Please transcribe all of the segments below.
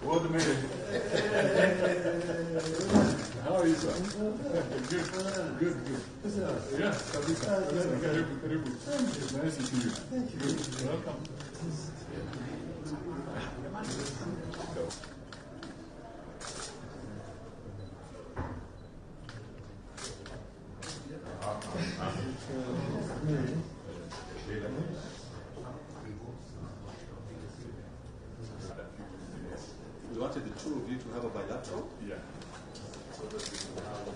Old man. How are you, sir? Good. Yeah, very good. Nice to see you. Thank you. Good. Welcome. We wanted the two of you to have a bilateral. Yeah. So that we can have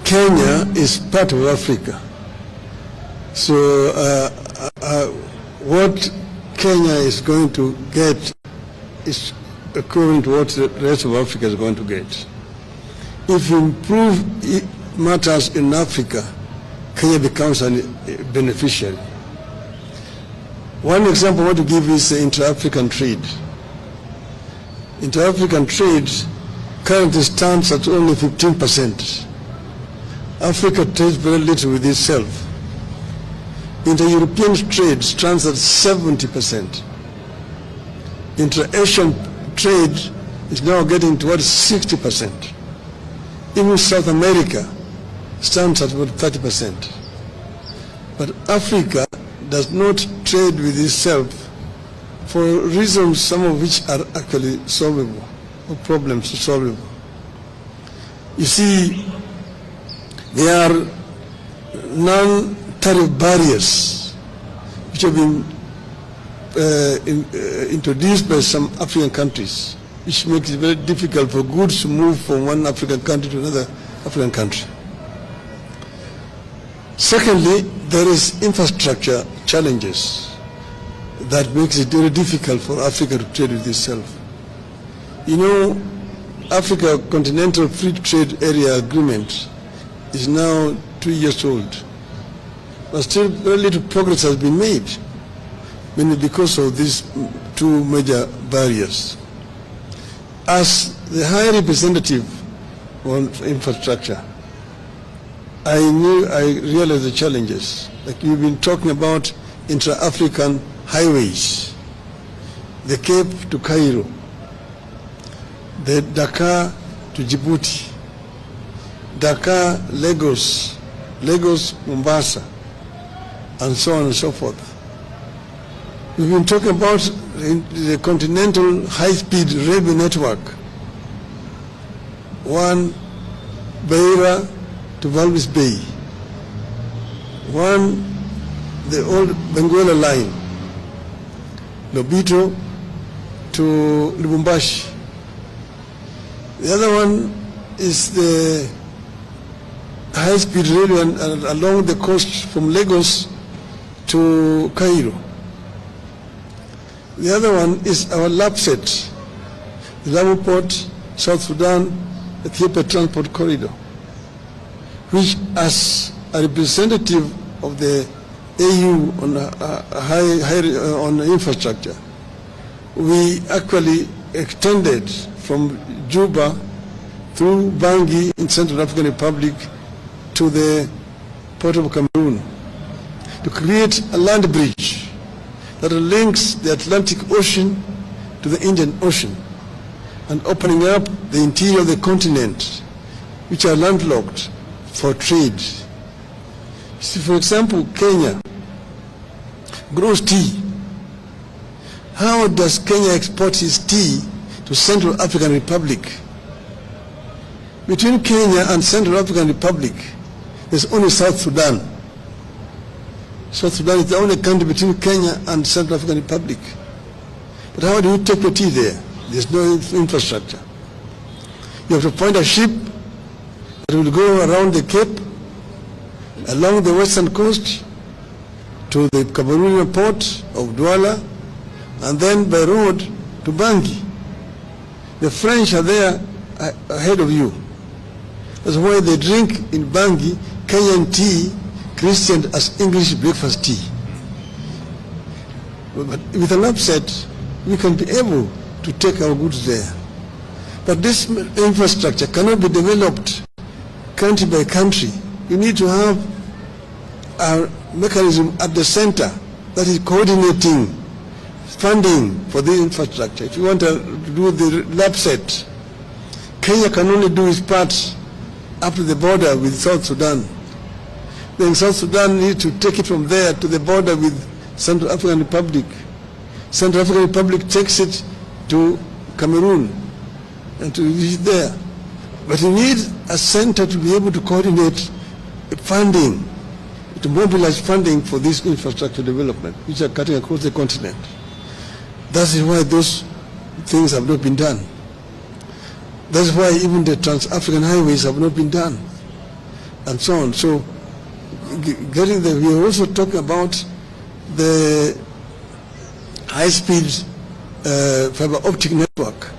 Kenya is part of Africa. So what Kenya is going to get is equivalent to what the rest of Africa is going to get. If you improve matters in Africa, Kenya becomes a beneficiary. One example I want to give is inter-African trade. Inter-African trade currently stands at only 15%. Africa trades very little with itself. Inter-European trade stands at 70%. Inter-Asian trade is now getting towards 60%. Even South America stands at about 30%. But Africa does not trade with itself for reasons, some of which are actually solvable, or problems solvable. You see, there are non-tariff barriers which have been introduced by some African countries, which makes it very difficult for goods to move from one African country to another African country. Secondly, there is infrastructure challenges that makes it very difficult for Africa to trade with itself. You know, Africa Continental Free Trade Area Agreement is now 2 years old, but still very little progress has been made, mainly because of these two major barriers. As the High Representative on infrastructure, I realized the challenges. Like you've been talking about intra-African highways, the Cape to Cairo, the Dakar to Djibouti, Dakar, Lagos, Lagos, Mombasa, and so on and so forth. We've been talking about the continental high-speed railway network, one Beira to Walvis Bay, one the old Benguela line, Lobito to Lubumbashi. The other one is the high-speed railway along the coast from Lagos to Cairo. The other one is our LAPSET, the Lamu Port, South Sudan, Ethiopia Transport Corridor, which as a representative of the AU on infrastructure, we actually extended from Juba through Bangui in Central African Republic to the Port of Cameroon to create a land bridge that links the Atlantic Ocean to the Indian Ocean and opening up the interior of the continent, which are landlocked for trade. See, for example, Kenya grows tea. How does Kenya export its tea to Central African Republic? Between Kenya and Central African Republic, there's only South Sudan. South Sudan is the only country between Kenya and Central African Republic. But how do you take the tea there? There's no infrastructure. You have to find a ship that will go around the Cape, along the western coast, to the Cameroonian port of Douala, and then by road to Bangui. The French are there ahead of you. That's why they drink in Bangui Kenyan tea, christened as English breakfast tea. But with an upset, we can be able to take our goods there. But this infrastructure cannot be developed country by country. You need to have a mechanism at the center that is coordinating funding for the infrastructure. If you want to do the lab set, Kenya can only do its part up to the border with South Sudan. Then South Sudan needs to take it from there to the border with Central African Republic. Central African Republic takes it to Cameroon and to reach there. But you need a center to be able to coordinate funding, to mobilize funding for this infrastructure development, which are cutting across the continent. That is why those things have not been done. That's why even the trans-African highways have not been done, and so on. So, getting there, we are also talking about the high-speed fiber optic network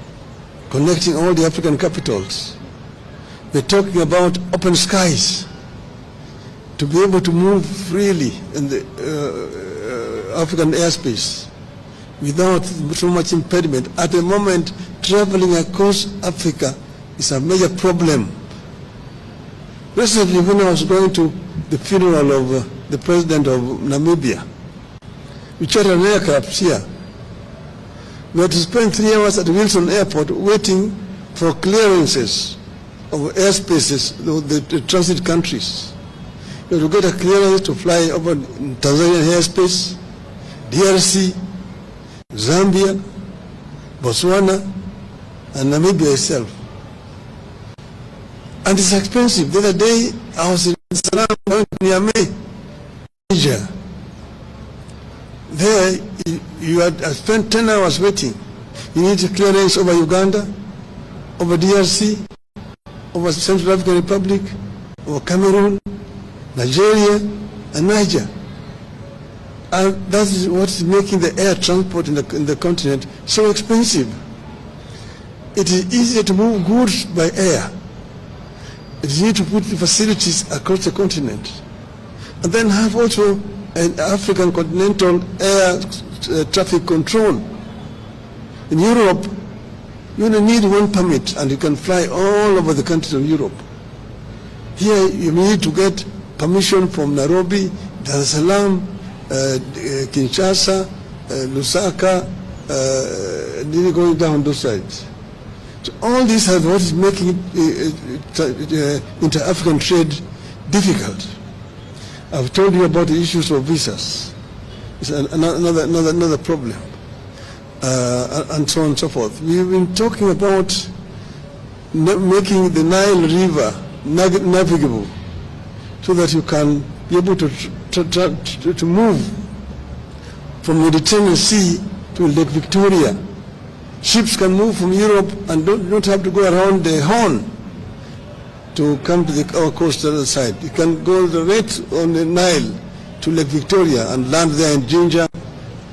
connecting all the African capitals. We're talking about open skies, to be able to move freely in the African airspace without so much impediment. At the moment, traveling across Africa is a major problem. Recently, when I was going to the funeral of the president of Namibia, we chartered an aircraft here. We had to spend 3 hours at Wilson Airport waiting for clearances of airspaces, the transit countries. You have to get a clearance to fly over Tanzanian airspace, DRC, Zambia, Botswana, and Namibia itself. And it's expensive. The other day, I was in Salam, going to Niamey, Niger. There, you had spent 10 hours waiting. You need a clearance over Uganda, over DRC, over Central African Republic, over Cameroon, Nigeria, and Niger. And that is what is making the air transport in the continent so expensive. It is easier to move goods by air. It is easier to put the facilities across the continent. And then have also an African continental air traffic control. In Europe, you only need one permit and you can fly all over the countries of Europe. Here you need to get permission from Nairobi, Dar es Salaam, Kinshasa, Lusaka, going down those sides. So all these are what is making inter-African trade difficult. I've told you about the issues of visas. It's another problem, and so on and so forth. We've been talking about making the Nile River navigable, so that you can be able to move from Mediterranean Sea to Lake Victoria. Ships can move from Europe and don't have to go around the Horn to come to our coastal side. You can go right on the Nile to Lake Victoria and land there in Jinja,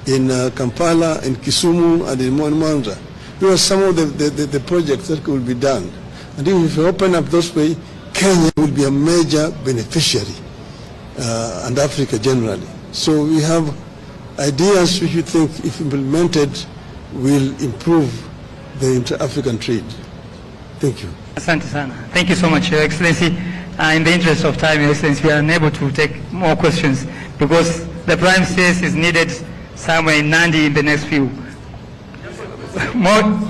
in Kampala, in Kisumu, and in Mwanza. Those are some of the projects that could be done. And if we open up those ways, Kenya will be a major beneficiary, and Africa generally. So we have ideas which we think, if implemented, will improve the inter-African trade. Thank you. Asante sana. Thank you so much, Your Excellency. In the interest of time, Your Excellency, we are unable to take more questions because the Prime Space is needed somewhere in Nandi in the next few. More.